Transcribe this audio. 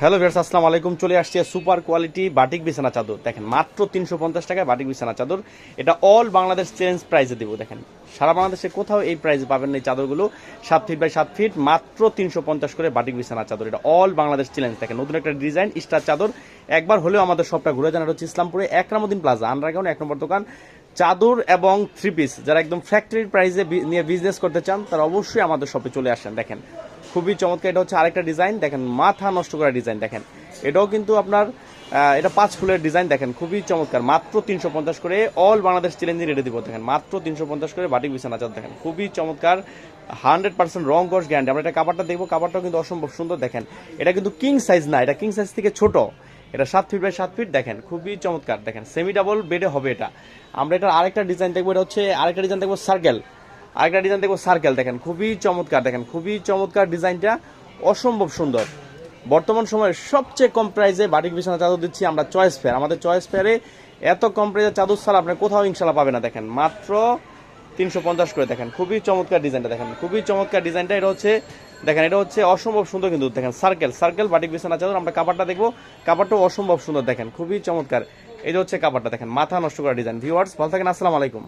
Hello viewers, আসসালামু আলাইকুম। চলে আসছে সুপার কোয়ালিটি বাটিক বিছানা চাদর। দেখেন মাত্র 350 টাকায় বাটিক বিছানা চাদর। এটা অল বাংলাদেশ চ্যালেঞ্জ প্রাইসে দেবো। দেখেন সারা বাংলাদেশে কোথাও এই প্রাইসে পাবেন না। এই চাদরগুলো 7 ফিট বাই 7 ফিট, মাত্র 350 করে বাটিক বিছানা চাদর। এটা অল বাংলাদেশ চ্যালেঞ্জ। দেখেন নতুন একটা ডিজাইন স্টার চাদর। একবার হলেও আমাদের শপটা ঘুরে জানার হচ্ছে ইসলামপুরে একরামুদ্দিন প্লাজা আন্ডারগ্রাউন্ড 1 নম্বর দোকান। চাদর এবং থ্রি পিস যারা একদম ফ্যাক্টরির প্রাইসে নিয়ে বিজনেস করতে চান তারা অবশ্যই আমাদের শপে চলে আসেন। দেখেন খুবই চমৎকার। এটা হচ্ছে আরেকটা ডিজাইন। দেখেন মাথা নষ্ট করা ডিজাইন। দেখেন এটাও কিন্তু আপনার এটা 5 ফুলের ডিজাইন। দেখেন খুবই চমৎকার, মাত্র 350 করে অল বাংলাদেশ চ্যালেঞ্জে রেডি দিব। দেখেন মাত্র 350 করে বাটিক বিছানা চাদর। দেখেন খুবই চমৎকার, 100% রং কস গ্যারান্টি। আমরা এটা কাপড়টা দেখবো, কাপড়টাও কিন্তু অসম্ভব সুন্দর। দেখেন এটা কিন্তু কিং সাইজ না, এটা কিং সাইজ থেকে ছোট। এটা 7 ফিট বাই 7 ফিট। দেখেন খুবই চমৎকার। দেখেন সেমি ডাবল বেডে হবে এটা। আমরা এটার আরেকটা ডিজাইন দেখবো, এটা হচ্ছে আরেকটা ডিজাইন দেখবো সার্কেল। আরেকটা ডিজাইন দেখবো সার্কেল। দেখেন খুবই চমৎকার। দেখেন খুবই চমৎকার ডিজাইনটা, অসম্ভব সুন্দর। বর্তমান সময়ে সবচেয়ে কম প্রাইসে বাটিক বিছানা চাদর দিচ্ছি আমরা চয়েস ফেয়ার। আমাদের চয়েস ফেয়ারে এত কম প্রাইসে চাদর ছাড়া আপনি কোথাও ইনশাল্লাহ পাবে না। দেখেন মাত্র 350 করে। দেখেন খুবই চমৎকার ডিজাইনটা। দেখেন খুবই চমৎকার ডিজাইনটা। এটা হচ্ছে দেখেন এটা হচ্ছে অসম্ভব সুন্দর কিন্তু। দেখেন সার্কেল সার্কেল বাটিক বিছানা চাদর। আমরা কাপড়টা দেখবো, কাপড়টাও অসম্ভব সুন্দর। দেখেন খুবই চমৎকার। এই যে হচ্ছে কাপড়টা। দেখেন মাথা নষ্ট করা ডিজাইন। ভিউয়ার্স ভালো থাকেন, আসসালামু আলাইকুম।